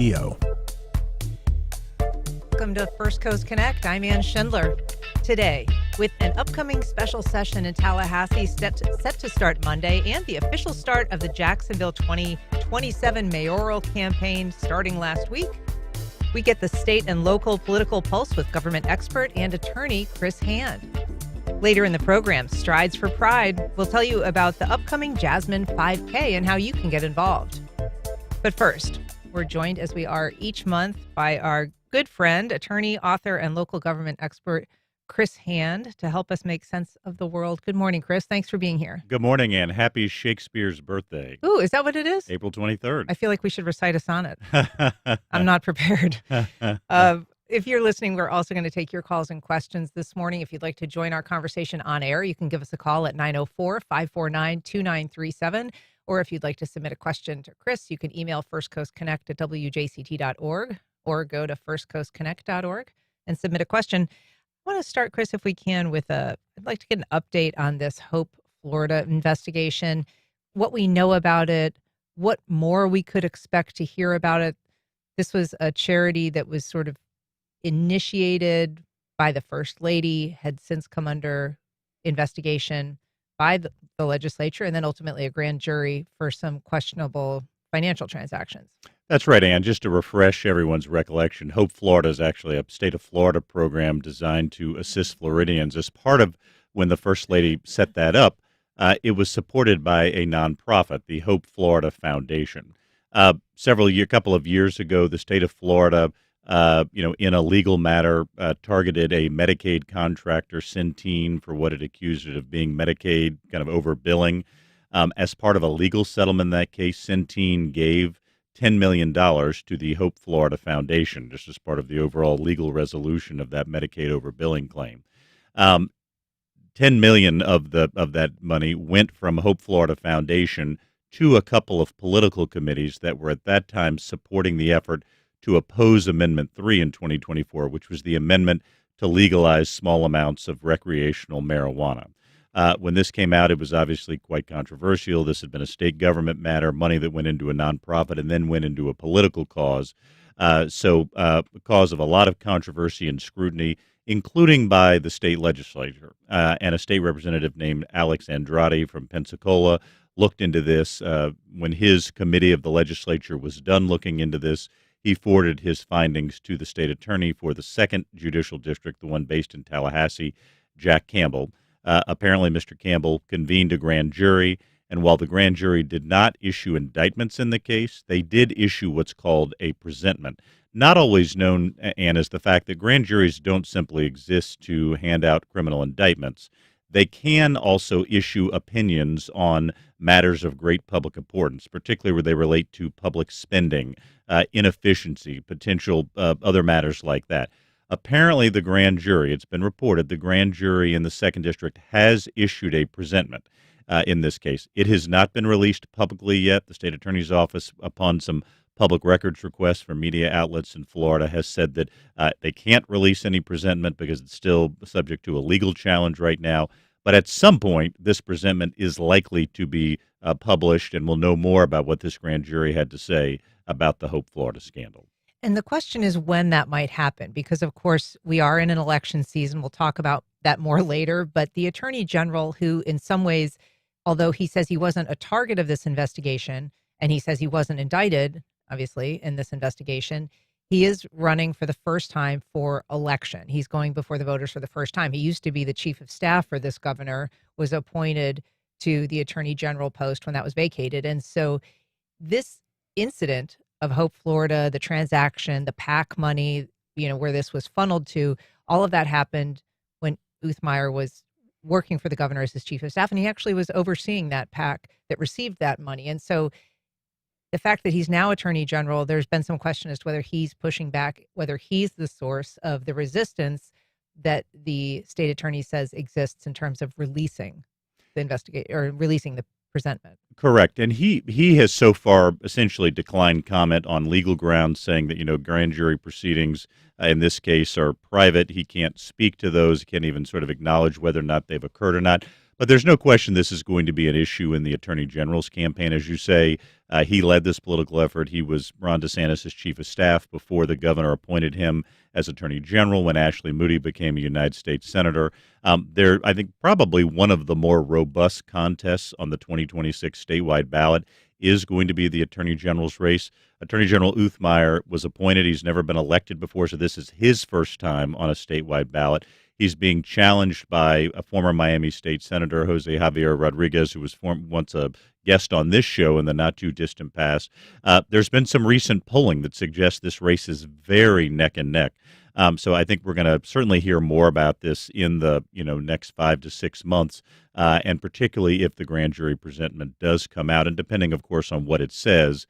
EO. Welcome to First Coast Connect. I'm Ann Schindler. Today, with an upcoming special session in Tallahassee set to start Monday and the official start of the Jacksonville 2027 mayoral campaign starting last week, we get the state and local political pulse with government expert and attorney Chris Hand. Later in the program, Strides for Pride will tell you about the upcoming Jasmine 5K and how you can get involved. But first, we're joined as we are each month by our good friend, attorney, author, and local government expert, Chris Hand, to help us make sense of the world. Good morning, Chris. Thanks for being here. Good morning, Ann. Happy Shakespeare's birthday. Ooh, is that what it is? April 23rd. I feel like we should recite a sonnet. I'm not prepared. If you're listening, we're also going to take your calls and questions this morning. If you'd like to join our conversation on air, you can give us a call at 904-549-2937. Or if you'd like to submit a question to Chris, you can email firstcoastconnect@wjct.org or go to firstcoastconnect.org and submit a question. I want to start, Chris, if we can, with I'd like to get an update on this Hope, Florida investigation, what we know about it, what more we could expect to hear about it. This was a charity that was sort of initiated by the First Lady, had since come under investigation by the legislature, and then ultimately a grand jury for some questionable financial transactions. That's right, Ann. Just to refresh everyone's recollection, Hope Florida is actually a state of Florida program designed to assist Floridians. As part of when the First Lady set that up, it was supported by a nonprofit, the Hope Florida Foundation. Couple of years ago, the state of Florida, in a legal matter, targeted a Medicaid contractor, Centene, for what it accused it of being Medicaid kind of overbilling. As part of a legal settlement in that case, Centene gave $10 million to the Hope Florida Foundation, just as part of the overall legal resolution of that Medicaid overbilling claim. $10 million of that money went from Hope Florida Foundation to a couple of political committees that were at that time supporting the effort to oppose Amendment 3 in 2024, which was the amendment to legalize small amounts of recreational marijuana. When this came out, it was obviously quite controversial. This had been a state government matter, money that went into a nonprofit and then went into a political cause. A cause of a lot of controversy and scrutiny, including by the state legislature. And a state representative named Alex Andrade from Pensacola looked into this. When his committee of the legislature was done looking into this, he forwarded his findings to the state attorney for the 2nd Judicial District, the one based in Tallahassee, Jack Campbell. Apparently, Mr. Campbell convened a grand jury, and while the grand jury did not issue indictments in the case, they did issue what's called a presentment. Not always known, Ann, as the fact that grand juries don't simply exist to hand out criminal indictments. They can also issue opinions on matters of great public importance, particularly where they relate to public spending, inefficiency, potential other matters like that. Apparently, the grand jury, it's been reported, the grand jury in the 2nd District has issued a presentment in this case. It has not been released publicly yet. The state attorney's office, upon some public records requests from media outlets in Florida, has said that they can't release any presentment because it's still subject to a legal challenge right now. But at some point, this presentment is likely to be published, and we'll know more about what this grand jury had to say about the Hope Florida scandal. And the question is when that might happen, because, of course, we are in an election season. We'll talk about that more later. But the attorney general, who in some ways, although he says he wasn't a target of this investigation and he says he wasn't indicted, obviously, in this investigation, he is running for the first time for election. He's going before the voters for the first time. He used to be the chief of staff for this governor, was appointed to the attorney general post when that was vacated. And so this incident of Hope Florida, the transaction, the PAC money, where this was funneled to, all of that happened when Uthmeier was working for the governor as his chief of staff, and he actually was overseeing that PAC that received that money. And so the fact that he's now attorney general, there's been some question as to whether he's pushing back, whether he's the source of the resistance that the state attorney says exists in terms of releasing the presentment. Correct. And he has so far essentially declined comment on legal grounds, saying that, grand jury proceedings in this case are private. He can't speak to those. He can't even sort of acknowledge whether or not they've occurred or not. But there's no question this is going to be an issue in the Attorney General's campaign. As you say, he led this political effort. He was Ron DeSantis' chief of staff before the governor appointed him as Attorney General when Ashley Moody became a United States Senator. They're, I think, probably one of the more robust contests on the 2026 statewide ballot is going to be the Attorney General's race. Attorney General Uthmeier was appointed. He's never been elected before, so this is his first time on a statewide ballot. He's being challenged by a former Miami State Senator, Jose Javier Rodriguez, who was once a guest on this show in the not-too-distant past. There's been some recent polling that suggests this race is very neck and neck. So I think we're going to certainly hear more about this in the next 5 to 6 months, and particularly if the grand jury presentment does come out, and depending, of course, on what it says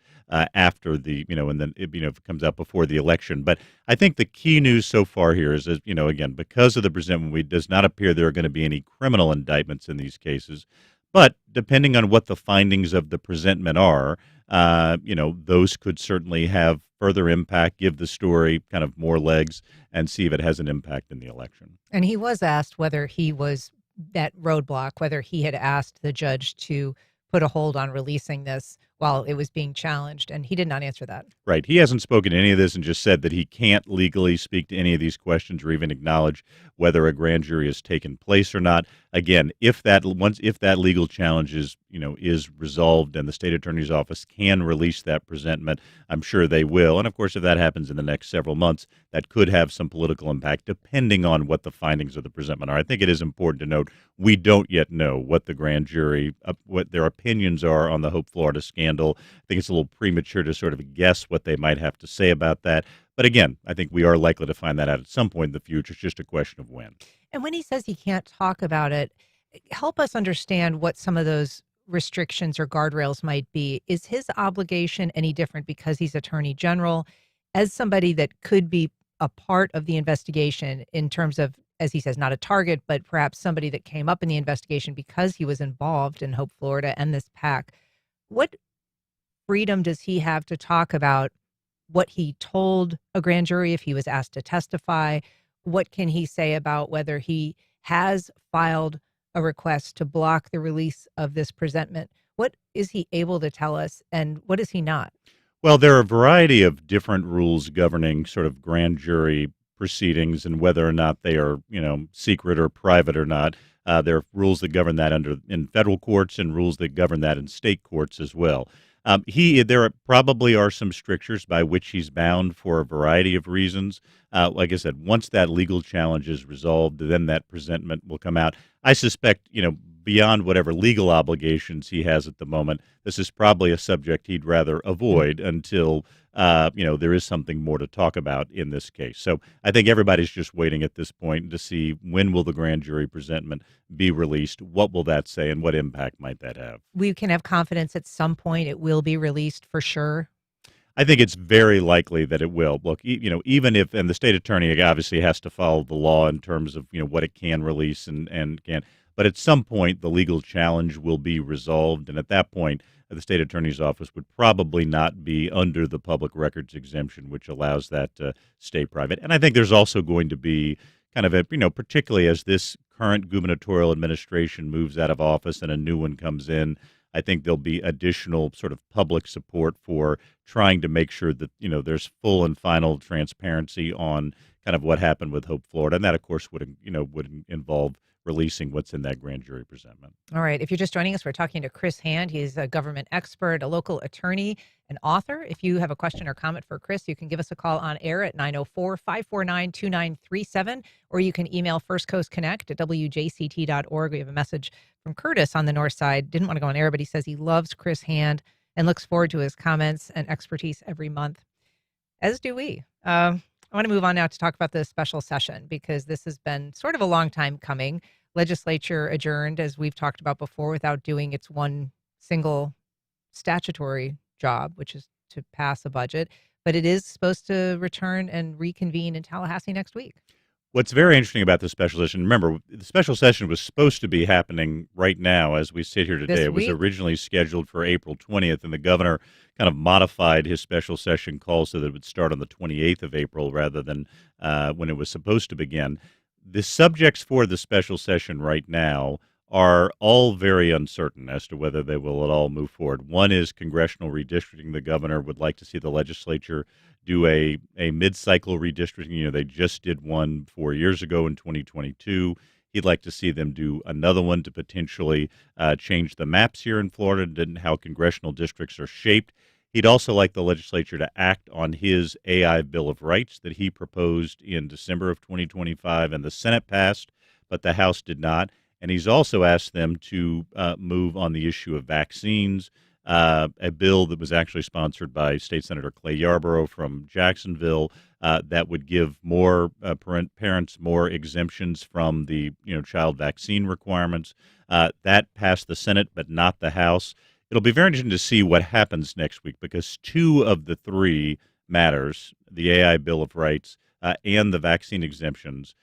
after the and then if it comes out before the election. But I think the key news so far here is that again, because of the presentment, it does not appear there are going to be any criminal indictments in these cases. But depending on what the findings of the presentment are, those could certainly have further impact, give the story kind of more legs, and see if it has an impact in the election. And he was asked whether he was that roadblock, whether he had asked the judge to put a hold on releasing this while it was being challenged, and he did not answer that. Right. He hasn't spoken to any of this and just said that he can't legally speak to any of these questions or even acknowledge whether a grand jury has taken place or not. Again, if that legal challenge is resolved and the state attorney's office can release that presentment, I'm sure they will. And of course, if that happens in the next several months, that could have some political impact depending on what the findings of the presentment are. I think it is important to note we don't yet know what the grand jury, what their opinions are on the Hope Florida scandal. I think it's a little premature to sort of guess what they might have to say about that. But again, I think we are likely to find that out at some point in the future. It's just a question of when. And when he says he can't talk about it, help us understand what some of those restrictions or guardrails might be. Is his obligation any different because he's Attorney General as somebody that could be a part of the investigation in terms of, as he says, not a target, but perhaps somebody that came up in the investigation because he was involved in Hope Florida and this PAC? What freedom does he have to talk about what he told a grand jury if he was asked to testify? What can he say about whether he has filed a request to block the release of this presentment? What is he able to tell us, and what is he not? Well, there are a variety of different rules governing sort of grand jury proceedings and whether or not they are, secret or private or not. There are rules that govern that in federal courts and rules that govern that in state courts as well. There probably are some strictures by which he's bound for a variety of reasons. Like I said, once that legal challenge is resolved, then that presentment will come out. I suspect, beyond whatever legal obligations he has at the moment, this is probably a subject he'd rather avoid until, there is something more to talk about in this case. So I think everybody's just waiting at this point to see when will the grand jury presentment be released, what will that say, and what impact might that have. We can have confidence at some point it will be released for sure. I think it's very likely that it will. Look, even if, and the state attorney obviously has to follow the law in terms of, what it can release and can't. But at some point, the legal challenge will be resolved. And at that point, the state attorney's office would probably not be under the public records exemption, which allows that to stay private. And I think there's also going to be kind of particularly as this current gubernatorial administration moves out of office and a new one comes in, I think there'll be additional sort of public support for trying to make sure that, there's full and final transparency on kind of what happened with Hope Florida. And that, of course, would involve releasing what's in that grand jury presentment. All right. If you're just joining us, we're talking to Chris Hand. He's a government expert, a local attorney, an author. If you have a question or comment for Chris, you can give us a call on air at 904-549-2937, or you can email firstcoastconnect@wjct.org. We have a message from Curtis on the north side. Didn't want to go on air, but he says he loves Chris Hand and looks forward to his comments and expertise every month, as do we. I want to move on now to talk about the special session because this has been sort of a long time coming. Legislature adjourned, as we've talked about before, without doing its one single statutory job, which is to pass a budget. But it is supposed to return and reconvene in Tallahassee next week. What's very interesting about the special session, remember, the special session was supposed to be happening right now as we sit here today. It was originally scheduled for April 20th, and the governor kind of modified his special session call so that it would start on the 28th of April rather than when it was supposed to begin. The subjects for the special session right now are all very uncertain as to whether they will at all move forward. One is congressional redistricting. The governor would like to see the legislature do a mid-cycle redistricting. They just did one 4 years ago in 2022. He'd like to see them do another one to potentially change the maps here in Florida and how congressional districts are shaped. He'd also like the legislature to act on his AI Bill of Rights that he proposed in December of 2025, and the Senate passed, but the House did not. And he's also asked them to move on the issue of vaccines, a bill that was actually sponsored by State Senator Clay Yarborough from Jacksonville that would give more parents more exemptions from the child vaccine requirements. That passed the Senate, but not the House. It'll be very interesting to see what happens next week because two of the three matters, the AI Bill of Rights and the vaccine exemptions,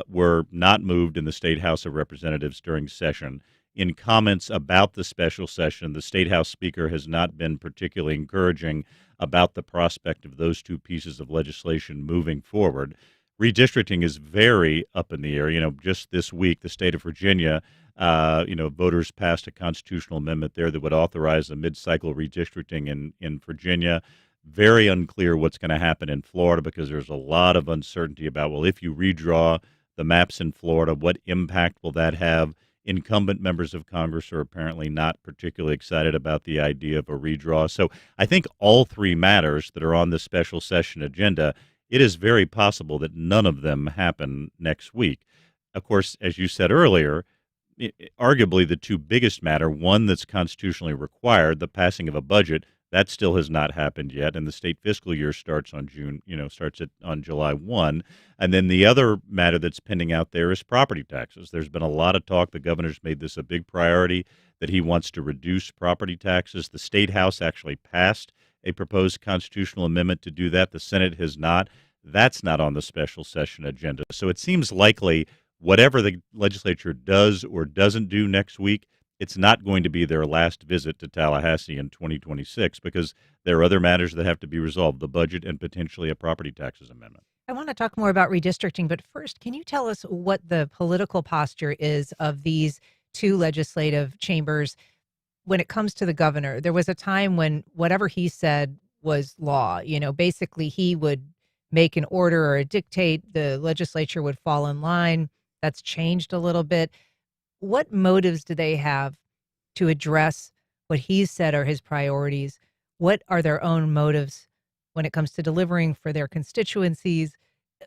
were not moved in the State House of Representatives during session. In comments about the special session, the State House Speaker has not been particularly encouraging about the prospect of those two pieces of legislation moving forward. Redistricting is very up in the air. Just this week, the state of Virginia, voters passed a constitutional amendment there that would authorize a mid-cycle redistricting in Virginia. Very unclear what's going to happen in Florida because there's a lot of uncertainty about, well, if you redraw the maps in Florida, what impact will that have? Incumbent members of Congress are apparently not particularly excited about the idea of a redraw. So I think all three matters that are on the special session agenda, it is very possible that none of them happen next week. Of course, as you said earlier, arguably the two biggest matter, one that's constitutionally required, the passing of a budget, that still has not happened yet, and the state fiscal year starts on July 1. And then the other matter that's pending out there is property taxes. There's been a lot of talk. The governor's made this a big priority that he wants to reduce property taxes. The state house actually passed a proposed constitutional amendment to do that. The Senate has not. That's not on the special session agenda. So it seems likely whatever the legislature does or doesn't do next week, it's not going to be their last visit to Tallahassee in 2026 because there are other matters that have to be resolved, the budget and potentially a property taxes amendment. I want to talk more about redistricting, but first, can you tell us what the political posture is of these two legislative chambers when it comes to the governor? There was a time when whatever he said was law. Basically he would make an order or a dictate, the legislature would fall in line. That's changed a little bit. What motives do they have to address what he's said are his priorities? What are their own motives when it comes to delivering for their constituencies?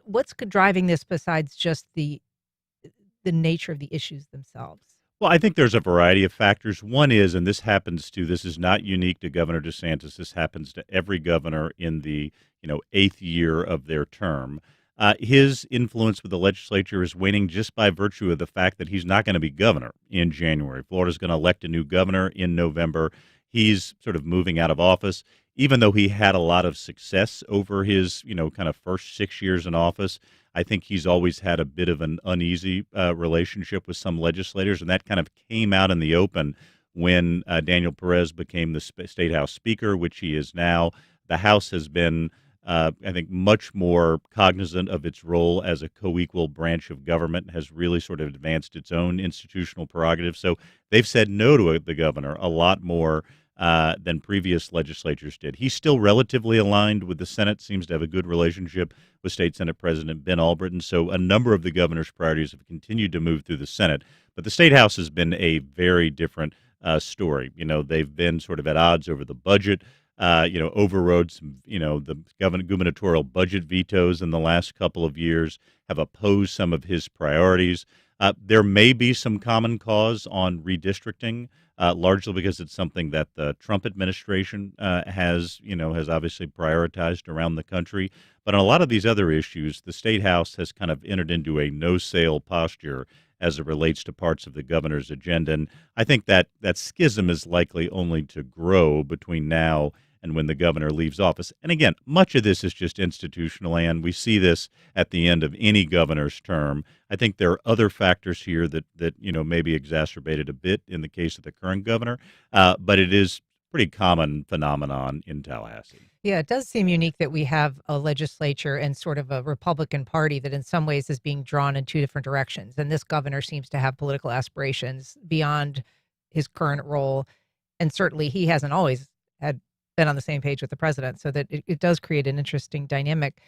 What's driving this besides just the nature of the issues themselves? Well, I think there's a variety of factors. One is, and this is not unique to Governor DeSantis. This happens to every governor in the eighth year of their term. His influence with the legislature is waning just by virtue of the fact that he's not going to be governor in January. Florida's going to elect a new governor in November. He's sort of moving out of office, even though he had a lot of success over his, kind of first 6 years in office. I think he's always had a bit of an uneasy relationship with some legislators, and that kind of came out in the open when Daniel Perez became the State House Speaker, which he is now. The House has been I think much more cognizant of its role as a co-equal branch of government, has really sort of advanced its own institutional prerogatives. So they've said no to the governor a lot more than previous legislatures did. He's still relatively aligned with the Senate, seems to have a good relationship with State Senate President Ben Albritton. So a number of the governor's priorities have continued to move through the Senate. But the State House has been a very different story. They've been sort of at odds over the budget. Overrode some, the gubernatorial budget vetoes in the last couple of years, have opposed some of his priorities. There may be some common cause on redistricting, largely because it's something that the Trump administration has obviously prioritized around the country. But on a lot of these other issues, the State House has kind of entered into a no-sale posture as it relates to parts of the governor's agenda. And I think that schism is likely only to grow between now and when the governor leaves office. And again, much of this is just institutional, and we see this at the end of any governor's term. I think there are other factors here that maybe exacerbated a bit in the case of the current governor, but it is pretty common phenomenon in Tallahassee. Yeah, it does seem unique that we have a legislature and sort of a Republican Party that in some ways is being drawn in two different directions. And this governor seems to have political aspirations beyond his current role. And certainly he hasn't always had been on the same page with the president. So that it does create an interesting dynamic.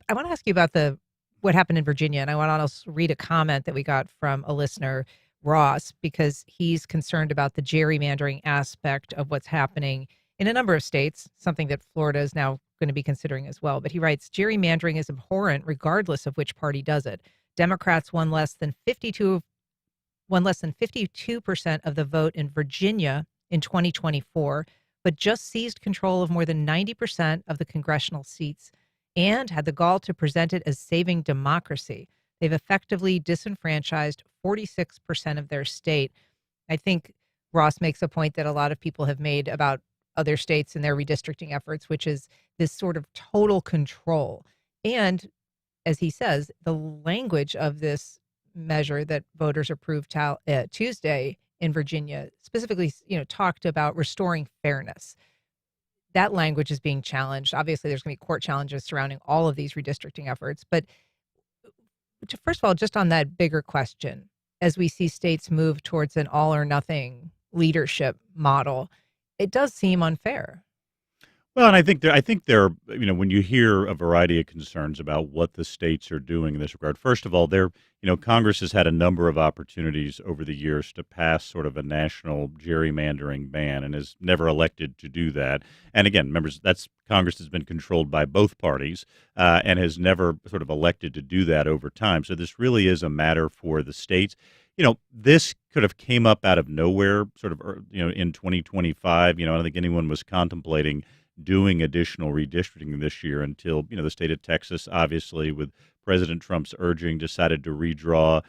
I want to ask you about the what happened in Virginia. And I want to also read a comment that we got from a listener, Ross, because he's concerned about the gerrymandering aspect of what's happening in a number of states, something that Florida is now going to be considering as well. But he writes, gerrymandering is abhorrent regardless of which party does it. Democrats won less than 52% of the vote in Virginia in 2024, but just seized control of more than 90% of the congressional seats and had the gall to present it as saving democracy. They've effectively disenfranchised 46% of their state. I think Ross makes a point that a lot of people have made about other states and their redistricting efforts, which is this sort of total control. And as he says, the language of this measure that voters approved Tuesday in Virginia specifically, talked about restoring fairness. That language is being challenged. Obviously, there's going to be court challenges surrounding all of these redistricting efforts. But first of all, just on that bigger question, as we see states move towards an all or nothing leadership model, it does seem unfair. Well, and I think there, when you hear a variety of concerns about what the states are doing in this regard, first of all, Congress has had a number of opportunities over the years to pass sort of a national gerrymandering ban and has never elected to do that. And again, remember, that's Congress has been controlled by both parties and has never sort of elected to do that over time. So this really is a matter for the states. This could have came up out of nowhere, sort of, in 2025. I don't think anyone was contemplating doing additional redistricting this year until, the state of Texas, obviously, with President Trump's urging, decided to redraw,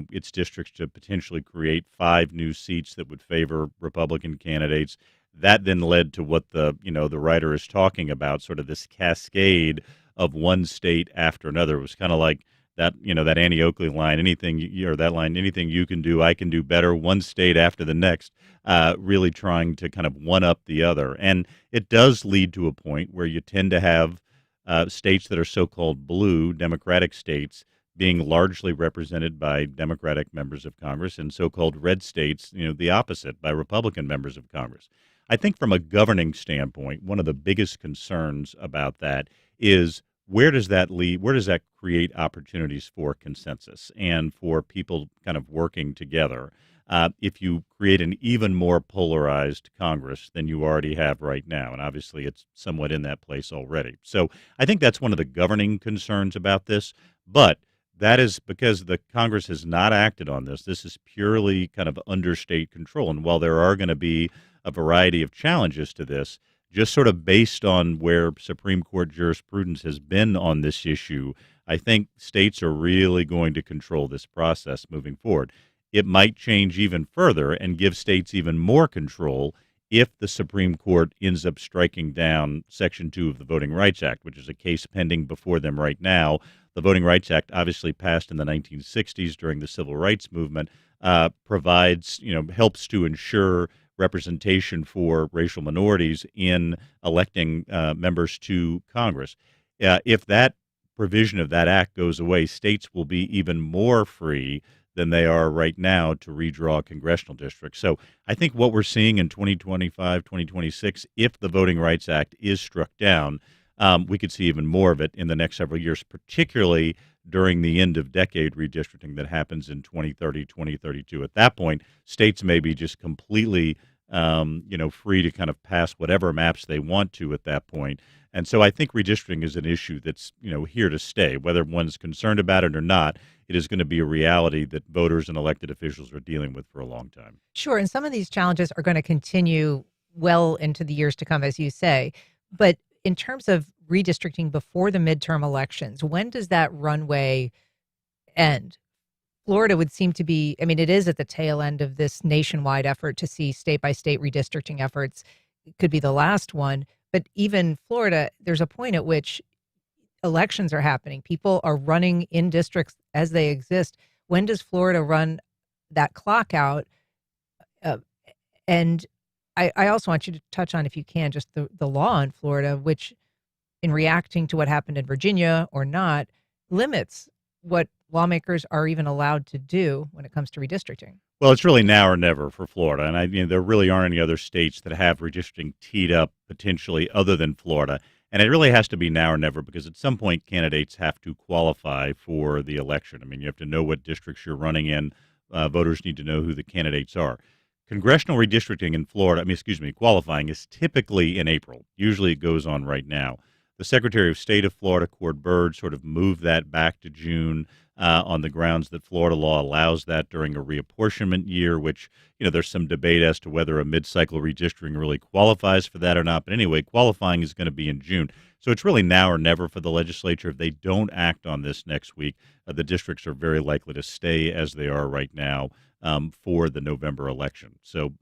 its districts to potentially create 5 new seats that would favor Republican candidates. That then led to what the writer is talking about, sort of this cascade of one state after another. It was kind of like that Annie Oakley line, anything you can do, I can do better, one state after the next, really trying to kind of one up the other. And it does lead to a point where you tend to have states that are so-called blue, Democratic states, being largely represented by Democratic members of Congress, and so-called red states, the opposite, by Republican members of Congress. I think from a governing standpoint, one of the biggest concerns about that is where does that lead? Where does that create opportunities for consensus and for people kind of working together? If you create an even more polarized Congress than you already have right now, and obviously it's somewhat in that place already. So I think that's one of the governing concerns about this. But that is because the Congress has not acted on this. This is purely kind of under state control. And while there are going to be a variety of challenges to this, just sort of based on where Supreme Court jurisprudence has been on this issue, I think states are really going to control this process moving forward. It might change even further and give states even more control if the Supreme Court ends up striking down Section 2 of the Voting Rights Act, which is a case pending before them right now. The Voting Rights Act, obviously passed in the 1960s during the Civil Rights Movement, provides, helps to ensure representation for racial minorities in electing members to Congress. If that provision of that act goes away, states will be even more free than they are right now to redraw congressional districts. So I think what we're seeing in 2025, 2026, if the Voting Rights Act is struck down, we could see even more of it in the next several years, particularly during the end of decade redistricting that happens in 2030, 2032. At that point, states may be just completely, free to kind of pass whatever maps they want to at that point. And so I think redistricting is an issue that's, here to stay. Whether one's concerned about it or not, it is going to be a reality that voters and elected officials are dealing with for a long time. Sure. And some of these challenges are going to continue well into the years to come, as you say. But in terms of redistricting before the midterm elections, when does that runway end? Florida would seem to be, it is at the tail end of this nationwide effort to see state by state redistricting efforts. It could be the last one. But even Florida, there's a point at which elections are happening. People are running in districts as they exist. When does Florida run that clock out? And I also want you to touch on, if you can, just the law in Florida, which, in reacting to what happened in Virginia or not, limits what lawmakers are even allowed to do when it comes to redistricting. Well, it's really now or never for Florida, and there really aren't any other states that have redistricting teed up potentially other than Florida. And it really has to be now or never because at some point candidates have to qualify for the election. I mean, you have to know what districts you're running in. Voters need to know who the candidates are. Congressional redistricting in Florida, qualifying is typically in April. Usually it goes on right now. The Secretary of State of Florida, Cord Byrd, sort of moved that back to June on the grounds that Florida law allows that during a reapportionment year, which, there's some debate as to whether a mid-cycle redistricting really qualifies for that or not. But anyway, qualifying is going to be in June. So it's really now or never for the legislature. If they don't act on this next week, the districts are very likely to stay as they are right now for the November election. So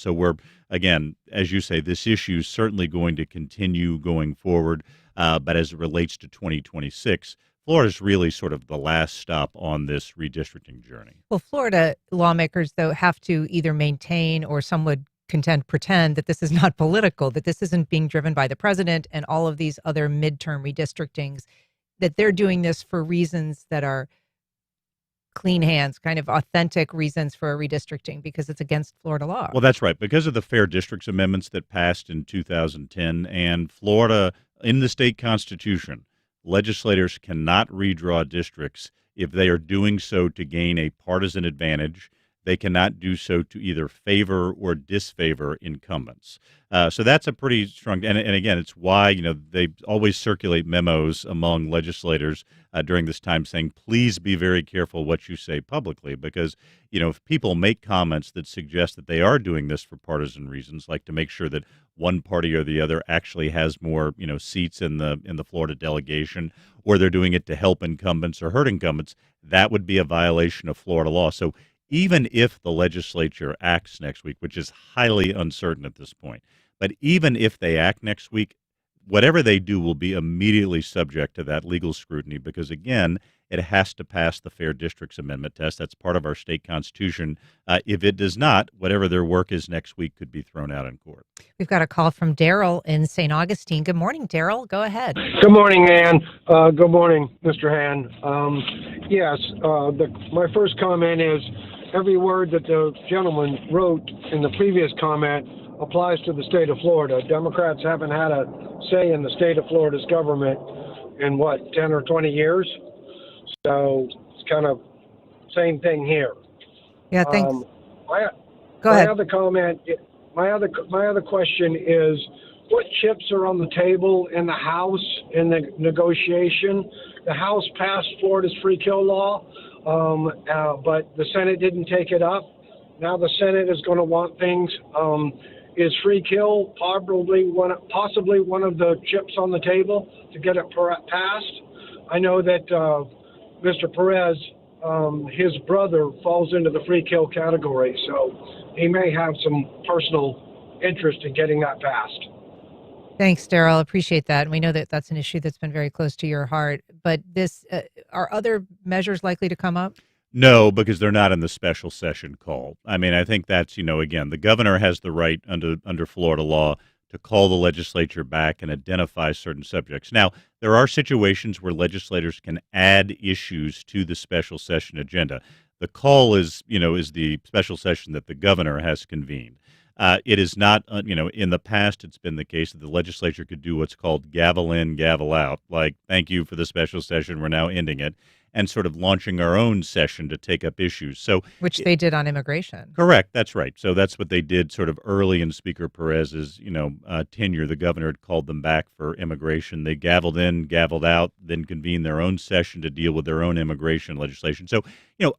we're, again, as you say, this issue is certainly going to continue going forward. But as it relates to 2026, Florida's really sort of the last stop on this redistricting journey. Well, Florida lawmakers, though, have to either maintain, or some would pretend that this is not political, that this isn't being driven by the president and all of these other midterm redistrictings, that they're doing this for reasons that are clean hands, kind of authentic reasons for a redistricting, because it's against Florida law. Well, that's right. Because of the Fair Districts amendments that passed in 2010, and Florida, in the state constitution, legislators cannot redraw districts if they are doing so to gain a partisan advantage. They cannot do so to either favor or disfavor incumbents. So that's a pretty strong, and again, it's why, they always circulate memos among legislators during this time saying, please be very careful what you say publicly, because, if people make comments that suggest that they are doing this for partisan reasons, like to make sure that one party or the other actually has more, seats in the Florida delegation, or they're doing it to help incumbents or hurt incumbents, that would be a violation of Florida law. So even if the legislature acts next week, which is highly uncertain at this point, but even if they act next week, whatever they do will be immediately subject to that legal scrutiny because, again, it has to pass the Fair Districts Amendment test. That's part of our state constitution. If it does not, whatever their work is next week could be thrown out in court. We've got a call from Daryl in St. Augustine. Good morning, Daryl. Go ahead. Good morning, Ann. Good morning, Mr. Han. Yes, my first comment is every word that the gentleman wrote in the previous comment applies to the state of Florida. Democrats haven't had a say in the state of Florida's government in, 10 or 20 years? So it's kind of same thing here. Yeah, thanks. Go ahead. My other question is, what chips are on the table in the House in the negotiation? The House passed Florida's free kill law, but the Senate didn't take it up. Now the Senate is going to want things. Is free kill possibly one of the chips on the table to get it passed? I know that Mr. Perez, his brother, falls into the free kill category, so he may have some personal interest in getting that passed. Thanks, Daryl. Appreciate that. And we know that that's an issue that's been very close to your heart. But are other measures likely to come up? No, because they're not in the special session call. I mean, I think that's, again, the governor has the right under Florida law to call the legislature back and identify certain subjects. Now, there are situations where legislators can add issues to the special session agenda. The call is the special session that the governor has convened. It is not, in the past, it's been the case that the legislature could do what's called gavel in, gavel out, like, thank you for the special session, we're now ending it, and sort of launching our own session to take up issues. Which they did on immigration. Correct. That's right. So that's what they did sort of early in Speaker Perez's, tenure. The governor had called them back for immigration. They gavelled in, gavelled out, then convened their own session to deal with their own immigration legislation. So,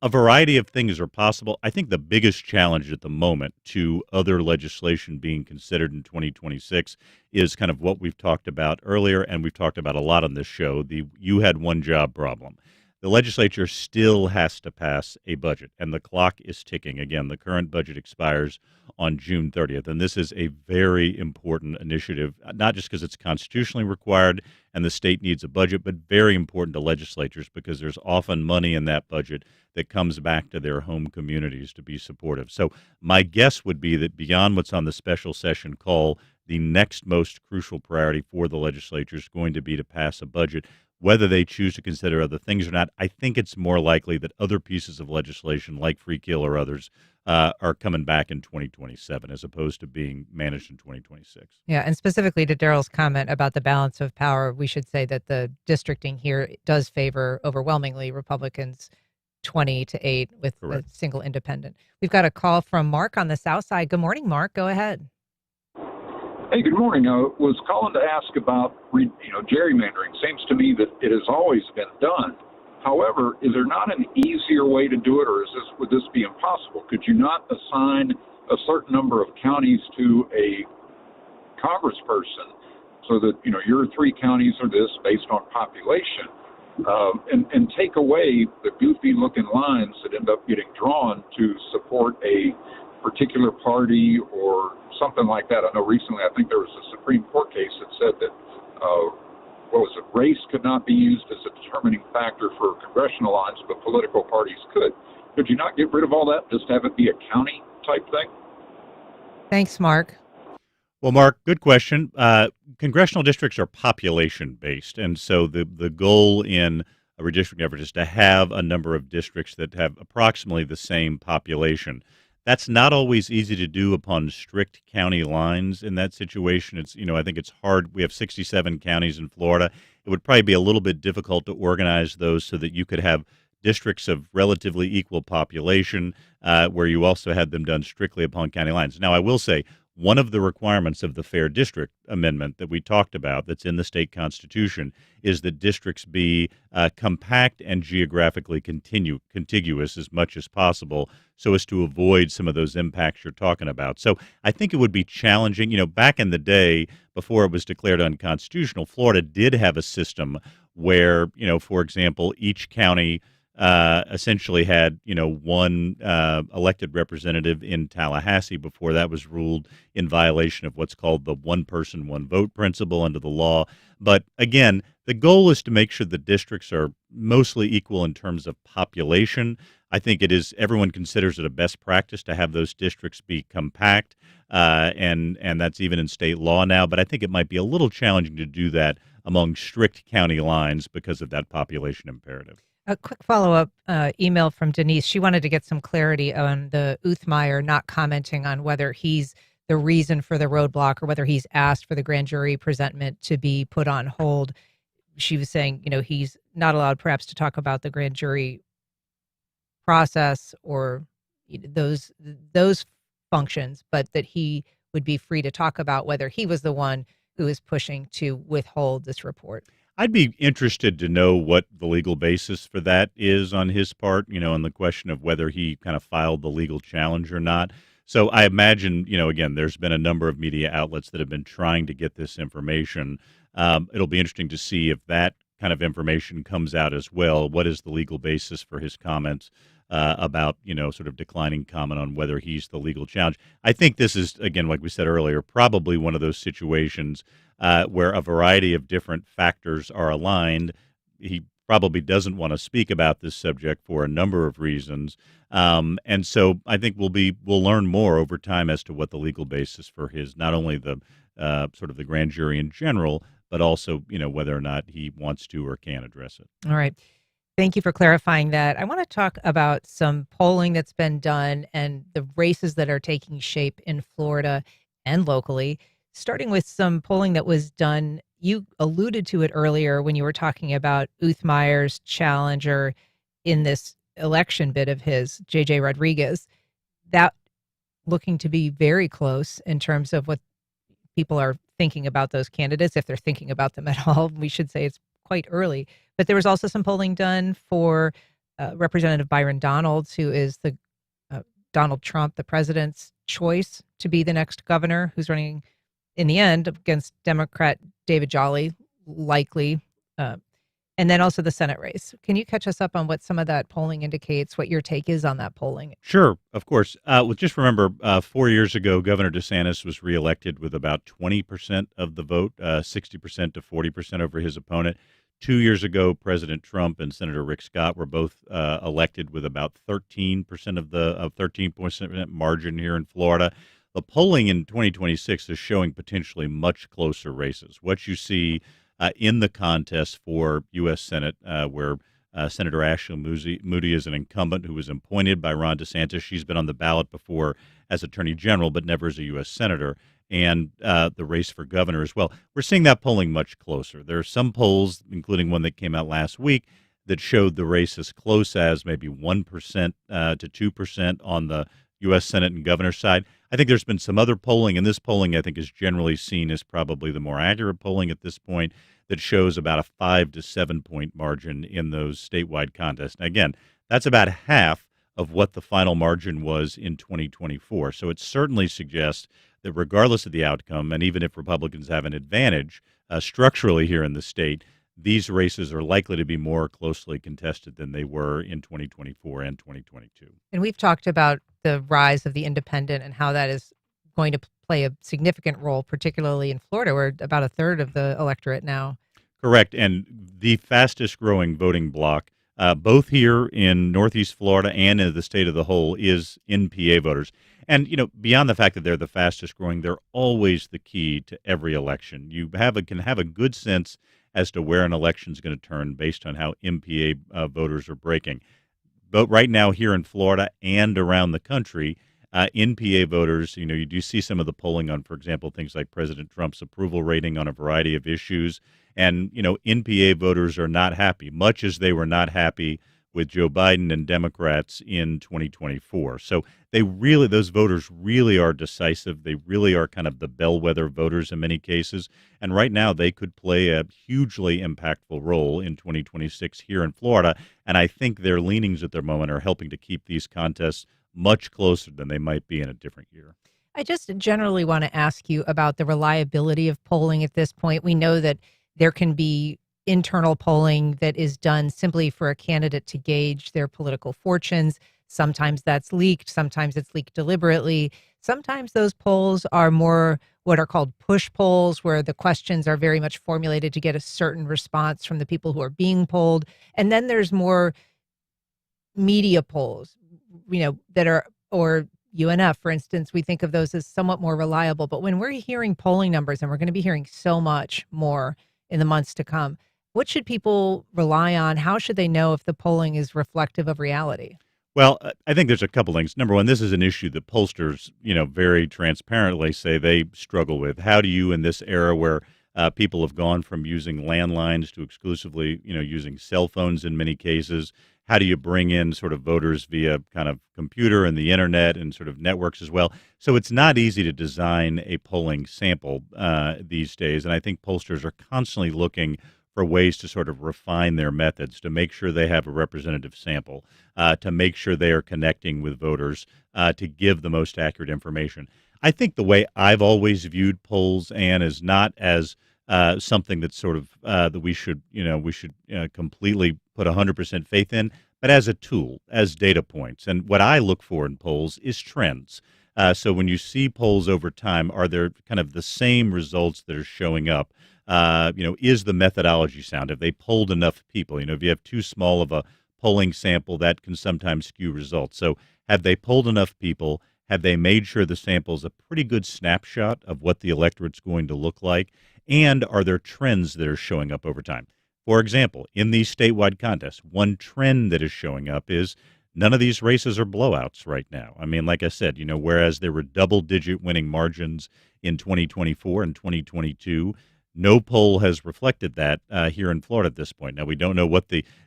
a variety of things are possible. I think the biggest challenge at the moment to other legislation being considered in 2026 is kind of what we've talked about earlier, and we've talked about a lot on this show, the you had one job problem. the legislature still has to pass a budget, and the clock is ticking. Again, the current budget expires on June 30th, and this is a very important initiative, not just because it's constitutionally required and the state needs a budget, but very important to legislatures because there's often money in that budget that comes back to their home communities to be supportive. So my guess would be that beyond what's on the special session call, the next most crucial priority for the legislature is going to be to pass a budget. Whether they choose to consider other things or not, I think it's more likely that other pieces of legislation like free kill or others are coming back in 2027 as opposed to being managed in 2026. Yeah, and specifically to Daryl's comment about the balance of power, we should say that the districting here does favor overwhelmingly Republicans 20-8 with Correct. a single independent. We've got a call from Mark on the South Side. Good morning, Mark. Go ahead. Hey, good morning. I was calling to ask about, gerrymandering. Seems to me that it has always been done. However, is there not an easier way to do it, or would this be impossible? Could you not assign a certain number of counties to a congressperson so that, your 3 counties are this based on population, and take away the goofy-looking lines that end up getting drawn to support a particular party or something like that? I know recently, I think there was a Supreme Court case that said that, race could not be used as a determining factor for congressional lines, but political parties could. Could you not get rid of all that, just have it be a county type thing? Thanks, Mark. Well, Mark, good question. Congressional districts are population-based, and so the goal in a redistricting effort is to have a number of districts that have approximately the same population. That's not always easy to do upon strict county lines in that situation. It's, I think it's hard. We have 67 counties in Florida. It would probably be a little bit difficult to organize those so that you could have districts of relatively equal population where you also had them done strictly upon county lines. Now, I will say one of the requirements of the Fair District Amendment that we talked about that's in the state constitution is that districts be compact and geographically contiguous as much as possible so as to avoid some of those impacts you're talking about. So I think it would be challenging. Back in the day, before it was declared unconstitutional, Florida did have a system where, for example, each county essentially had, one elected representative in Tallahassee before that was ruled in violation of what's called the one person, one vote principle under the law. But again, the goal is to make sure the districts are mostly equal in terms of population. I think everyone considers it a best practice to have those districts be compact, and that's even in state law now. But I think it might be a little challenging to do that among strict county lines because of that population imperative. A quick follow-up email from Denise. She wanted to get some clarity on the Uthmeyer not commenting on whether he's the reason for the roadblock or whether he's asked for the grand jury presentment to be put on hold. She was saying, he's not allowed perhaps to talk about the grand jury process or those functions, but that he would be free to talk about whether he was the one who is pushing to withhold this report. I'd be interested to know what the legal basis for that is on his part, and the question of whether he kind of filed the legal challenge or not. So I imagine, again, there's been a number of media outlets that have been trying to get this information. It'll be interesting to see if that kind of information comes out as well. What is the legal basis for his comments about, sort of declining comment on whether he's the legal challenge? I think this is, again, like we said earlier, probably one of those situations where a variety of different factors are aligned. He probably doesn't want to speak about this subject for a number of reasons. And so I think we'll learn more over time as to what the legal basis for his, not only the sort of the grand jury in general, but also, whether or not he wants to or can address it. All right. Thank you for clarifying that. I want to talk about some polling that's been done and the races that are taking shape in Florida and locally, starting with some polling that was done. You alluded to it earlier when you were talking about Uthmeyer's challenger in this election bid of his, J.J. Rodriguez, that looking to be very close in terms of what people are thinking about those candidates, if they're thinking about them at all. We should say it's quite early. But there was also some polling done for Representative Byron Donalds, who is the Donald Trump, the president's choice to be the next governor, who's running in the end against Democrat David Jolly, likely. And And then also the Senate race. Can you catch us up on what some of that polling indicates, what your take is on that polling? Sure, of course. Well, just remember, 4 years ago, Governor DeSantis was reelected with about 20% of the vote, 60% to 40% over his opponent. 2 years ago, President Trump and Senator Rick Scott were both elected with about 13% of the 13% margin here in Florida. The polling in 2026 is showing potentially much closer races. What you see in the contest for U.S. Senate, where Senator Ashley Moody is an incumbent who was appointed by Ron DeSantis. She's been on the ballot before as Attorney General, but never as a U.S. Senator, and the race for governor as well. We're seeing that polling much closer. There are some polls, including one that came out last week, that showed the race as close as maybe 1% to 2% on the U.S. Senate and governor side. I think there's been some other polling, and this polling I think is generally seen as probably the more accurate polling at this point, that shows about a 5 to 7 point margin in those statewide contests. Now, again, that's about half of what the final margin was in 2024. So it certainly suggests that regardless of the outcome, and even if Republicans have an advantage structurally here in the state, these races are likely to be more closely contested than they were in 2024 and 2022. And we've talked about the rise of the independent and how that is going to play a significant role, particularly in Florida, where about a third of the electorate now. Correct. And the fastest growing voting bloc, both here in Northeast Florida and in the state of the whole, is NPA voters. And, beyond the fact that they're the fastest growing, they're always the key to every election. You can have a good sense as to where an election is going to turn based on how NPA voters are breaking. But right now here in Florida and around the country, NPA voters, you do see some of the polling on, for example, things like President Trump's approval rating on a variety of issues. And, NPA voters are not happy, much as they were not happy with Joe Biden and Democrats in 2024. So those voters really are decisive. They really are kind of the bellwether voters in many cases. And right now they could play a hugely impactful role in 2026 here in Florida. And I think their leanings at the moment are helping to keep these contests much closer than they might be in a different year. I just generally want to ask you about the reliability of polling at this point. We know that there can be internal polling that is done simply for a candidate to gauge their political fortunes. Sometimes that's leaked. Sometimes it's leaked deliberately. Sometimes those polls are more what are called push polls, where the questions are very much formulated to get a certain response from the people who are being polled. And then there's more media polls, that are, or UNF, for instance, we think of those as somewhat more reliable. But when we're hearing polling numbers, and we're going to be hearing so much more in the months to come, what should people rely on? How should they know if the polling is reflective of reality? Well, I think there's a couple things. Number one, this is an issue that pollsters, very transparently say they struggle with. How do you, in this era where people have gone from using landlines to exclusively, using cell phones in many cases, how do you bring in sort of voters via kind of computer and the internet and sort of networks as well? So it's not easy to design a polling sample these days. And I think pollsters are constantly looking for ways to sort of refine their methods to make sure they have a representative sample, to make sure they are connecting with voters, to give the most accurate information. I think the way I've always viewed polls, Ann, is not as something that's sort of that we should completely put 100% faith in, but as a tool, as data points. And what I look for in polls is trends. So when you see polls over time, are there kind of the same results that are showing up? Is the methodology sound? Have they polled enough people? If you have too small of a polling sample, that can sometimes skew results. So have they polled enough people? Have they made sure the sample is a pretty good snapshot of what the electorate's going to look like? And are there trends that are showing up over time? For example, in these statewide contests, one trend that is showing up is none of these races are blowouts right now. I mean, like I said, whereas there were double-digit winning margins in 2024 and 2022, no poll has reflected that here in Florida at this point. Now, we don't know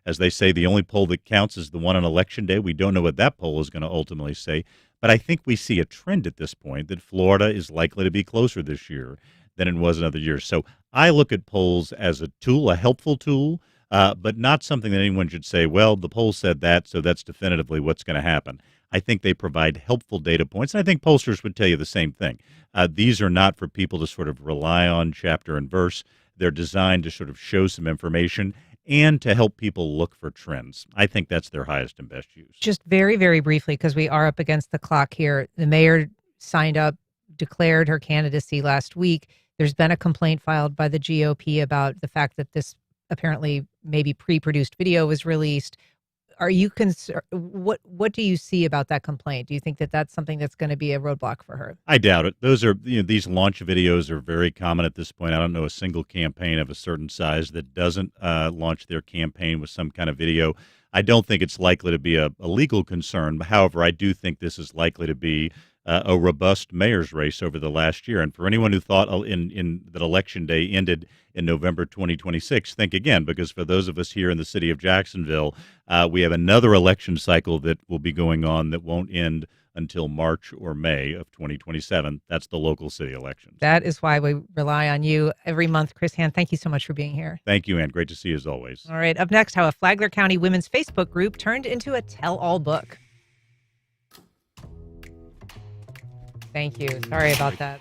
as they say, the only poll that counts is the one on Election Day. We don't know what that poll is going to ultimately say. But I think we see a trend at this point that Florida is likely to be closer this year than it was in other years. So I look at polls as a tool, a helpful tool, but not something that anyone should say, well, the poll said that, so that's definitively what's going to happen. I think they provide helpful data points, and I think pollsters would tell you the same thing. These are not for people to sort of rely on chapter and verse. They're designed to sort of show some information. and to help people look for trends. I think that's their highest and best use. Just very, very briefly, because we are up against the clock here. The mayor signed up, declared her candidacy last week. There's been a complaint filed by the GOP about the fact that this apparently maybe pre-produced video was released. Are you concerned? What do you see about that complaint? Do you think that that's something that's going to be a roadblock for her? I doubt it. Those are, these launch videos are very common at this point. I don't know a single campaign of a certain size that doesn't launch their campaign with some kind of video. I don't think it's likely to be a legal concern. However, I do think this is likely to be a robust mayor's race over the last year. And for anyone who thought in that election day ended in November 2026, think again, because for those of us here in the city of Jacksonville, we have another election cycle that will be going on that won't end until March or May of 2027. That's the local city elections. That is why we rely on you every month. Chris Hand, thank you so much for being here. Thank you, Ann. Great to see you as always. All right. Up next, how a Flagler County women's Facebook group turned into a tell-all book. Thank you. Sorry about that.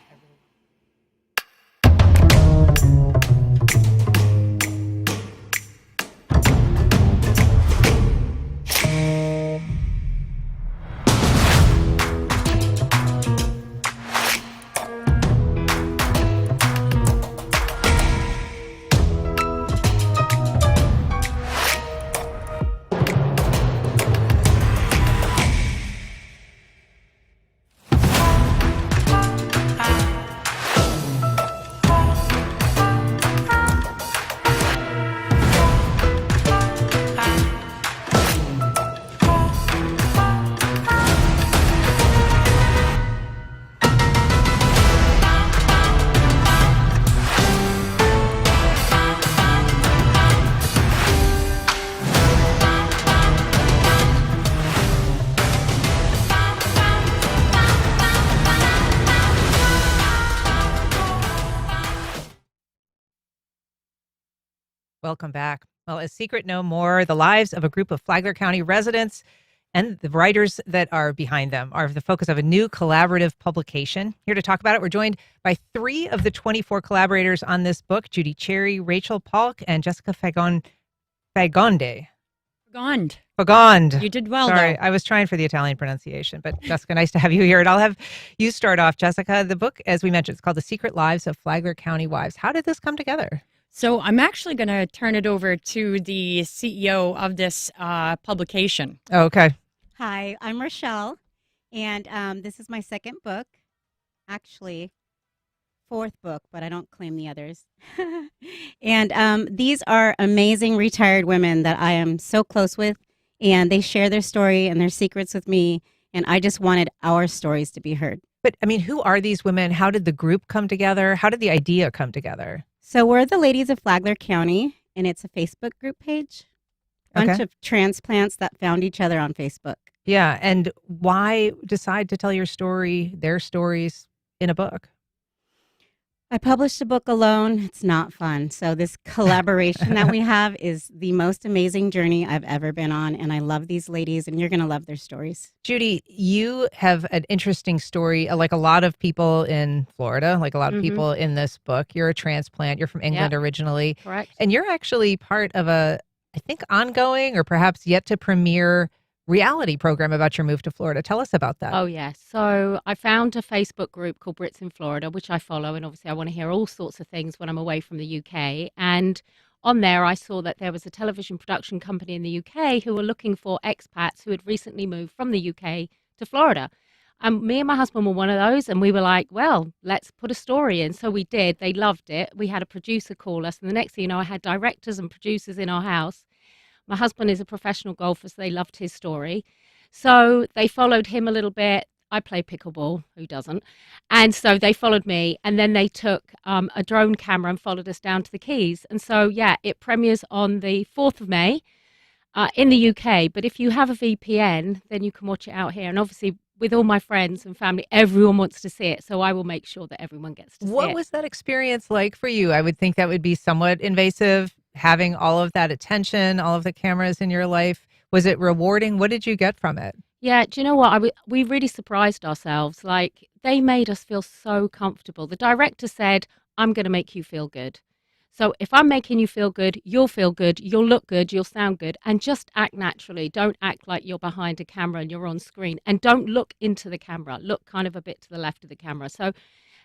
Welcome back. Well, A Secret No More, the lives of a group of Flagler County residents and the writers that are behind them are the focus of a new collaborative publication. Here to talk about it, we're joined by 3 of the 24 collaborators on this book, Judy Cherry, Rachel Polk, and Jessica Fagonde. Fagonde. You did well, Sorry, though. I was trying for the Italian pronunciation, but Jessica, nice to have you here. And I'll have you start off, Jessica. The book, as we mentioned, it's called The Secret Lives of Flagler County Wives. How did this come together? So I'm actually going to turn it over to the CEO of this publication. Oh, okay. Hi, I'm Rochelle, and this is my second book. Actually, 4th book, but I don't claim the others. And these are amazing retired women that I am so close with, and they share their story and their secrets with me, and I just wanted our stories to be heard. But, I mean, who are these women? How did the group come together? How did the idea come together? So we're the Ladies of Flagler County, and it's a Facebook group page. Bunch of transplants that found each other on Facebook. Yeah, and why decide to tell your story, their stories, in a book? I published a book alone. It's not fun. So this collaboration that we have is the most amazing journey I've ever been on. And I love these ladies, and you're going to love their stories. Judy, you have an interesting story, like a lot of people in Florida, like a lot of people in this book. You're a transplant. You're from England originally. Correct. And you're actually part of a, I think, ongoing or perhaps yet to premiere reality program about your move to Florida. Tell us about that. Oh, yes. So I found a Facebook group called Brits in Florida, which I follow. And obviously I want to hear all sorts of things when I'm away from the UK. And on there, I saw that there was a television production company in the UK who were looking for expats who had recently moved from the UK to Florida. And me and my husband were one of those. And we were like, well, let's put a story in. So we did. They loved it. We had a producer call us. And the next thing you know, I had directors and producers in our house. My husband is a professional golfer, so they loved his story. So they followed him a little bit. I play pickleball, who doesn't? And so they followed me, and then they took a drone camera and followed us down to the Keys. And so, yeah, it premieres on the 4th of May in the UK. But if you have a VPN, then you can watch it out here. And obviously, with all my friends and family, everyone wants to see it. So I will make sure that everyone gets to see it. What was that experience like for you? I would think that would be somewhat invasive, having all of that attention, all of the cameras in your life. Was it rewarding? What did you get from it? Yeah, do you know what? We really surprised ourselves. Like, they made us feel so comfortable. The director said, I'm going to make you feel good. So if I'm making you feel good, you'll look good, you'll sound good, and just act naturally. Don't act like you're behind a camera and you're on screen, and don't look into the camera. Look kind of a bit to the left of the camera. So,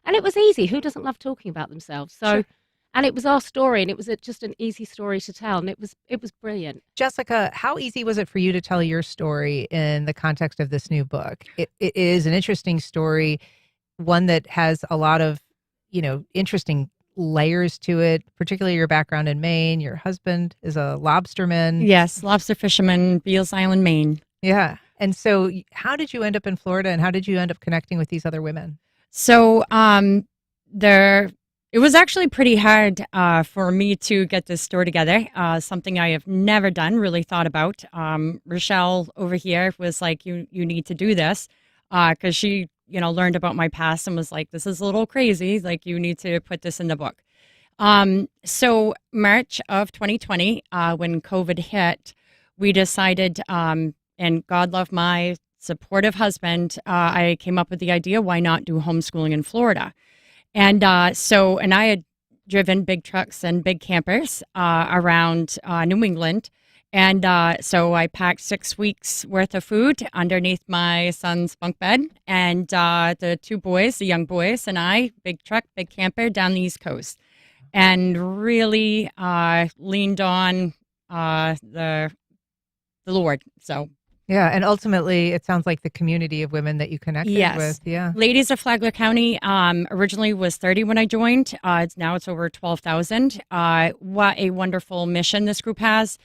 and it was easy. Who doesn't love talking about themselves? So, Sure. and it was our story, and it was just an easy story to tell, and it was brilliant. Jessica, how easy was it for you to tell your story in the context of this new book? It is an interesting story, one that has a lot of, interesting layers to it, particularly your background in Maine. Your husband is a lobsterman. Yes, lobster fisherman, Beals Island, Maine. Yeah. And so how did you end up in Florida, and how did you end up connecting with these other women? So it was actually pretty hard for me to get this store together, something I have never done, really thought about. Rochelle over here was like, you need to do this, because she, learned about my past and was like, this is a little crazy. Like, you need to put this in the book. So March of 2020, when COVID hit, we decided, and God love my supportive husband, I came up with the idea, why not do homeschooling in Florida? And and I had driven big trucks and big campers around New England. And so I packed 6 weeks worth of food underneath my son's bunk bed. And the two boys, the young boys, and I, big truck, big camper down the East Coast. And really leaned on the Lord. So. Yeah, and ultimately, it sounds like the community of women that you connected with. Yeah, ladies of Flagler County originally was 30 when I joined. Now it's over 12,000. What a wonderful mission this group has.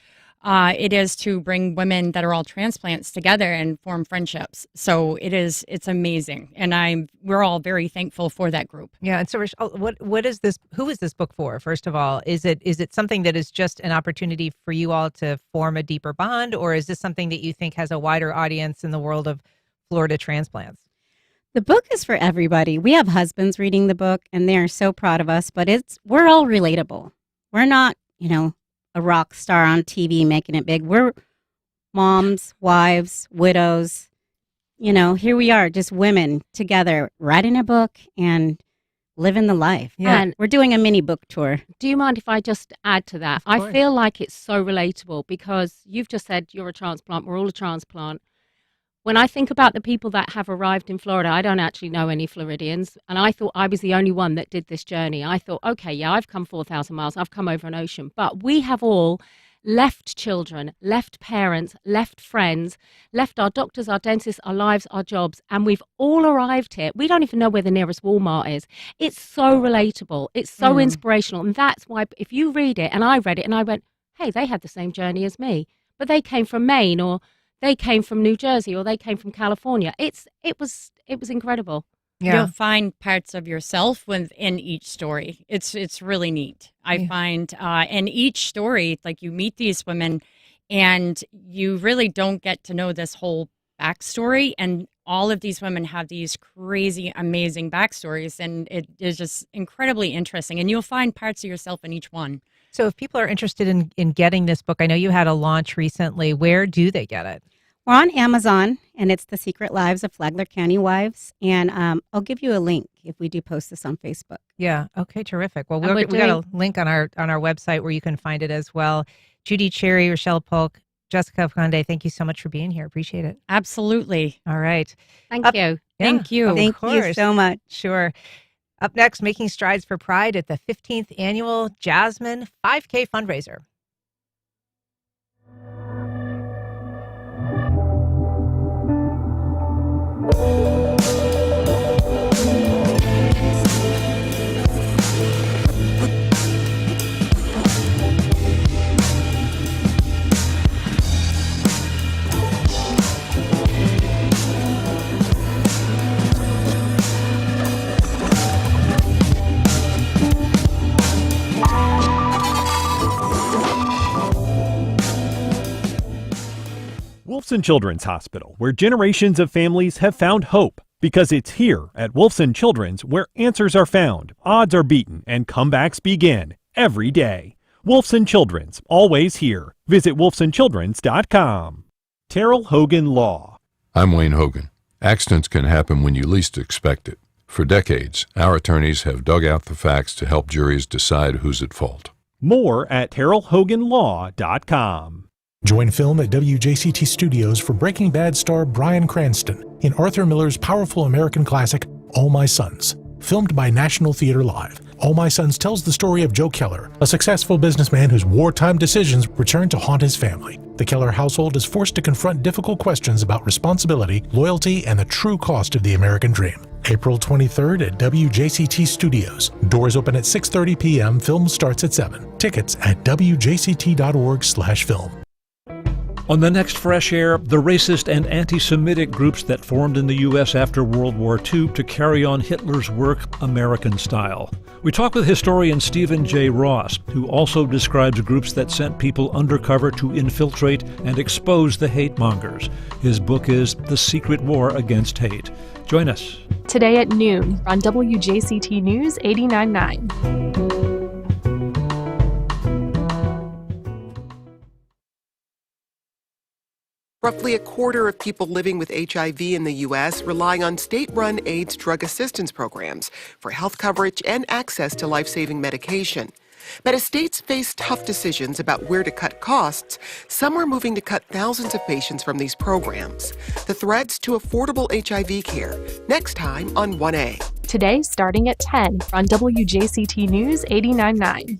It is to bring women that are all transplants together and form friendships. So it's amazing, and we're all very thankful for that group. Yeah, and so what is this? Who is this book for? First of all, is it something that is just an opportunity for you all to form a deeper bond, or is this something that you think has a wider audience in the world of Florida transplants? The book is for everybody. We have husbands reading the book, and they're so proud of us, but we're all relatable. We're not, a rock star on TV making it big. We're moms, wives, widows. Here we are, just women together, writing a book and living the life. Yeah. And we're doing a mini book tour. Do you mind if I just add to that? I feel like it's so relatable because you've just said you're a transplant. We're all a transplant. When I think about the people that have arrived in Florida, I don't actually know any Floridians. And I thought I was the only one that did this journey. I thought, okay, yeah, I've come 4,000 miles. I've come over an ocean. But we have all left children, left parents, left friends, left our doctors, our dentists, our lives, our jobs. And we've all arrived here. We don't even know where the nearest Walmart is. It's so relatable. It's so inspirational. And that's why if you read it, and I read it and I went, hey, they had the same journey as me. But they came from Maine, or they came from New Jersey, or they came from California. It was incredible. Yeah. You'll find parts of yourself within each story. It's really neat. I find in each story, like, you meet these women and you really don't get to know this whole backstory. And all of these women have these crazy, amazing backstories. And it is just incredibly interesting. And you'll find parts of yourself in each one. So if people are interested in getting this book, I know you had a launch recently. Where do they get it? We're on Amazon, and it's The Secret Lives of Flagler County Wives. And I'll give you a link if we do post this on Facebook. Yeah. Okay. Terrific. Well, we got a link on our website where you can find it as well. Judy Cherry, Rochelle Polk, Jessica Conde, thank you so much for being here. Appreciate it. Absolutely. All right. Thank you. Yeah, Thank you. Thank you so much. Sure. Up next, making strides for pride at the 15th annual Jasmine 5K fundraiser. Wolfson Children's Hospital, where generations of families have found hope. Because it's here at Wolfson Children's where answers are found, odds are beaten, and comebacks begin every day. Wolfson Children's, always here. Visit wolfsonchildrens.com. Terrell Hogan Law. I'm Wayne Hogan. Accidents can happen when you least expect it. For decades, our attorneys have dug out the facts to help juries decide who's at fault. More at terrellhoganlaw.com. Join film at WJCT Studios for Breaking Bad star Bryan Cranston in Arthur Miller's powerful American classic, All My Sons. Filmed by National Theatre Live, All My Sons tells the story of Joe Keller, a successful businessman whose wartime decisions return to haunt his family. The Keller household is forced to confront difficult questions about responsibility, loyalty, and the true cost of the American dream. April 23rd at WJCT Studios. Doors open at 6:30 p.m. Film starts at 7. Tickets at wjct.org/film. On the next Fresh Air, the racist and anti-Semitic groups that formed in the U.S. after World War II to carry on Hitler's work American style. We talk with historian Stephen J. Ross, who also describes groups that sent people undercover to infiltrate and expose the hate mongers. His book is The Secret War Against Hate. Join us. Today at noon on WJCT News 89.9. Roughly a quarter of people living with HIV in the U.S. rely on state-run AIDS drug assistance programs for health coverage and access to life-saving medication. But as states face tough decisions about where to cut costs, some are moving to cut thousands of patients from these programs. The threats to affordable HIV care, next time on 1A. Today starting at 10 on WJCT News 89.9.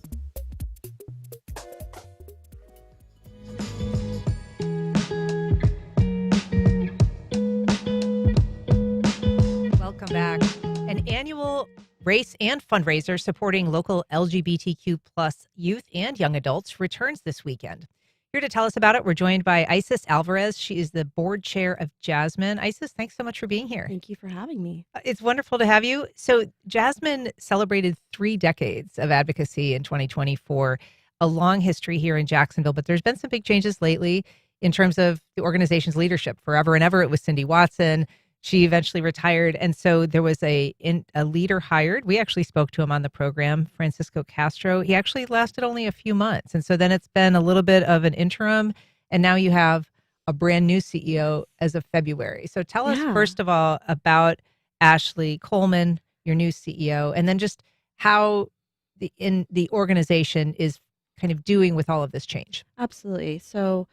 Welcome back. An annual race and fundraiser supporting local LGBTQ plus youth and young adults returns this weekend. Here to tell us about it, we're joined by Isis Alvarez. She is the board chair of Jasmine. Isis, thanks so much for being here. Thank you for having me. It's wonderful to have you. So Jasmine celebrated 3 decades of advocacy in 2024, a long history here in Jacksonville, but there's been some big changes lately in terms of the organization's leadership. Forever and ever, it was Cindy Watson. She eventually retired. And so there was a leader hired. We actually spoke to him on the program, Francisco Castro. He actually lasted only a few months. And so then it's been a little bit of an interim. And now you have a brand new CEO as of February. So tell us, first of all, about Ashley Coleman, your new CEO, and then just how the organization is kind of doing with all of this change. Absolutely. So,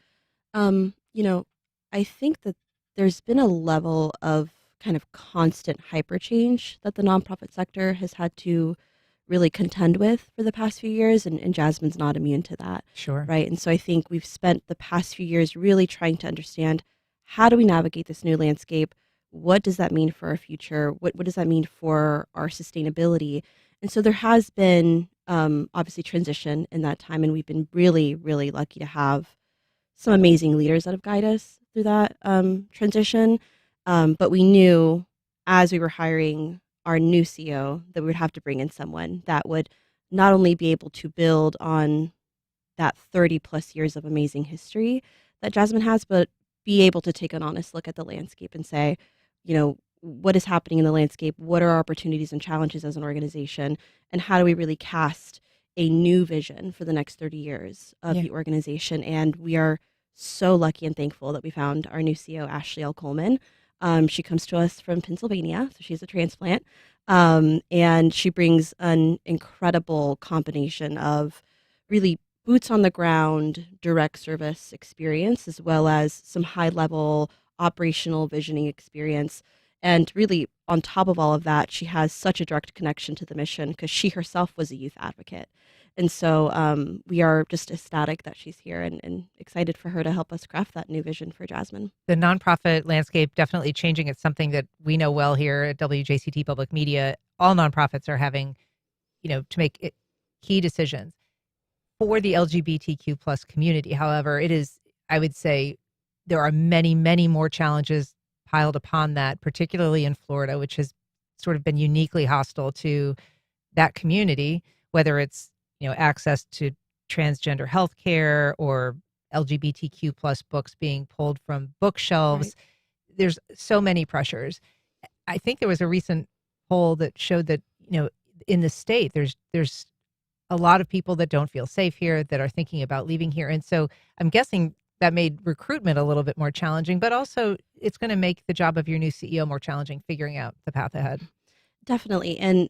I think that there's been a level of kind of constant hyper change that the nonprofit sector has had to really contend with for the past few years, and Jasmine's not immune to that. Sure. Right. And so I think we've spent the past few years really trying to understand, how do we navigate this new landscape? What does that mean for our future? What does that mean for our sustainability? And so there has been obviously transition in that time, and we've been really, really lucky to have some amazing leaders that have guided us through that transition. But we knew as we were hiring our new CEO that we would have to bring in someone that would not only be able to build on that 30 plus years of amazing history that Jasmine has, but be able to take an honest look at the landscape and say, what is happening in the landscape? What are our opportunities and challenges as an organization? And how do we really cast a new vision for the next 30 years of the organization? And we are so lucky and thankful that we found our new CEO, Ashley L. Coleman. She comes to us from Pennsylvania, so she's a transplant. And she brings an incredible combination of really boots on the ground, direct service experience, as well as some high level operational visioning experience. And really, on top of all of that, she has such a direct connection to the mission because she herself was a youth advocate. And so we are just ecstatic that she's here and excited for her to help us craft that new vision for Jasmine. The nonprofit landscape definitely changing. It's something that we know well here at WJCT Public Media. All nonprofits are having, to make key decisions for the LGBTQ plus community. However, it is, I would say, there are many, many more challenges piled upon that, particularly in Florida, which has sort of been uniquely hostile to that community, whether it's access to transgender health care or LGBTQ plus books being pulled from bookshelves. Right. There's so many pressures. I think there was a recent poll that showed that, in the state, there's a lot of people that don't feel safe here, that are thinking about leaving here. And so I'm guessing that made recruitment a little bit more challenging, but also it's going to make the job of your new CEO more challenging, figuring out the path ahead. Definitely. And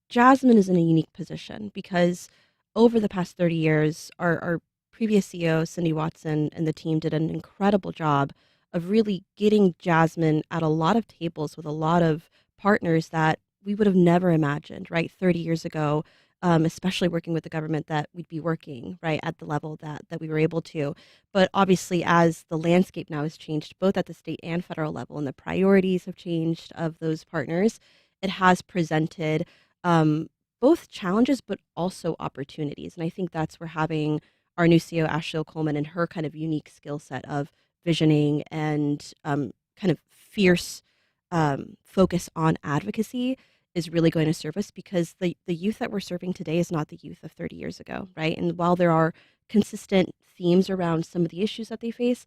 Jasmine is in a unique position because over the past 30 years, our previous CEO, Cindy Watson, and the team did an incredible job of really getting Jasmine at a lot of tables with a lot of partners that we would have never imagined, right? 30 years ago, especially working with the government, that we'd be working right at the level that we were able to. But obviously, as the landscape now has changed, both at the state and federal level, and the priorities have changed of those partners, it has presented both challenges but also opportunities. And I think that's where having our new CEO, Ashley Coleman, and her kind of unique skill set of visioning and kind of fierce focus on advocacy is really going to serve us, because the youth that we're serving today is not the youth of 30 years ago, right? And while there are consistent themes around some of the issues that they face,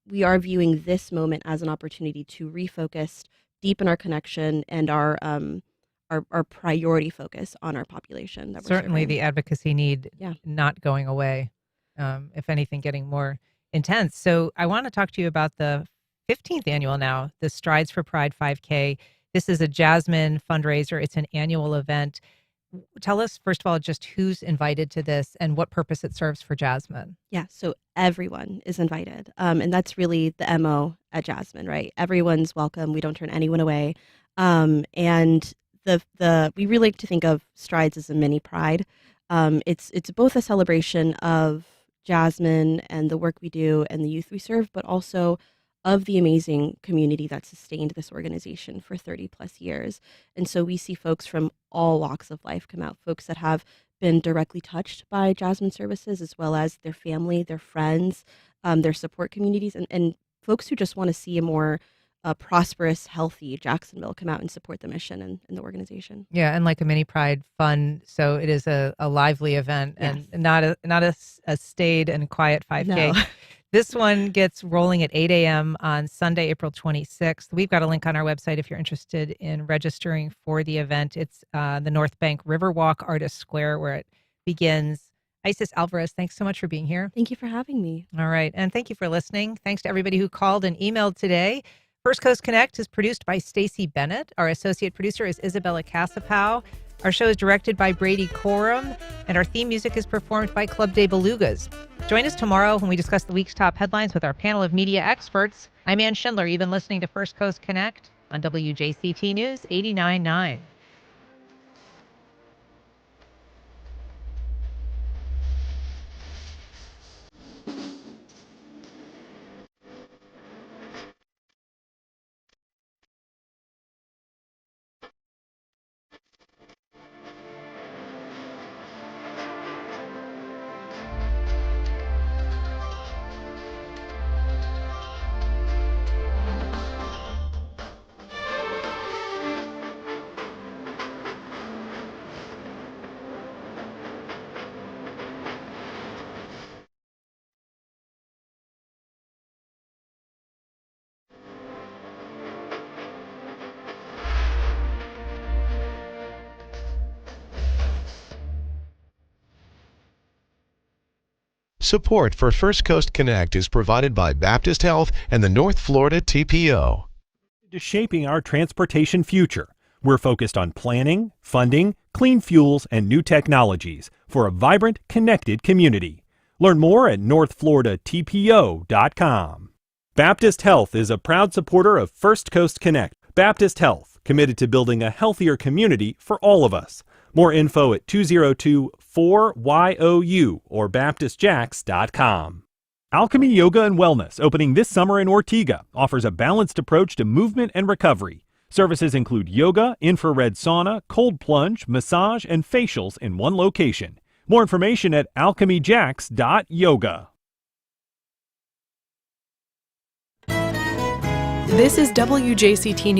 we are viewing this moment as an opportunity to refocus, deepen our connection, and our priority focus on our population. That we're Certainly serving. the advocacy need not going away, if anything, getting more intense. So I want to talk to you about the 15th annual now, the Strides for Pride 5K. This is a Jasmine fundraiser. It's an annual event. Tell us, first of all, just who's invited to this and what purpose it serves for Jasmine. Yeah, so everyone is invited. And that's really the MO at Jasmine, right? Everyone's welcome. We don't turn anyone away. And we really like to think of Strides as a mini Pride. It's both a celebration of Jasmine and the work we do and the youth we serve, but also of the amazing community that sustained this organization for 30 plus years. And so we see folks from all walks of life come out, folks that have been directly touched by Jasmine services, as well as their family, their friends, their support communities, and folks who just want to see a more prosperous, healthy Jacksonville come out and support the mission and the organization. Yeah, and like a mini Pride fun. So it is a lively event and not a staid and quiet 5K. No. This one gets rolling at 8 a.m. on Sunday, April 26th. We've got a link on our website if you're interested in registering for the event. It's the North Bank Riverwalk Artist Square where it begins. Isis Alvarez, thanks so much for being here. Thank you for having me. All right. And thank you for listening. Thanks to everybody who called and emailed today. First Coast Connect is produced by Stacey Bennett. Our associate producer is Isabella Casapow. Our show is directed by Brady Coram, and our theme music is performed by Club de Belugas. Join us tomorrow when we discuss the week's top headlines with our panel of media experts. I'm Ann Schindler. You've been listening to First Coast Connect on WJCT News 89.9. Support for First Coast Connect is provided by Baptist Health and the North Florida TPO. To shaping our transportation future, we're focused on planning, funding, clean fuels, and new technologies for a vibrant, connected community. Learn more at northfloridatpo.com. Baptist Health is a proud supporter of First Coast Connect. Baptist Health, committed to building a healthier community for all of us. More info at 202-4YOU or baptistjacks.com. Alchemy Yoga and Wellness, opening this summer in Ortega, offers a balanced approach to movement and recovery. Services include yoga, infrared sauna, cold plunge, massage, and facials in one location. More information at alchemyjacks.yoga. This is WJCT News.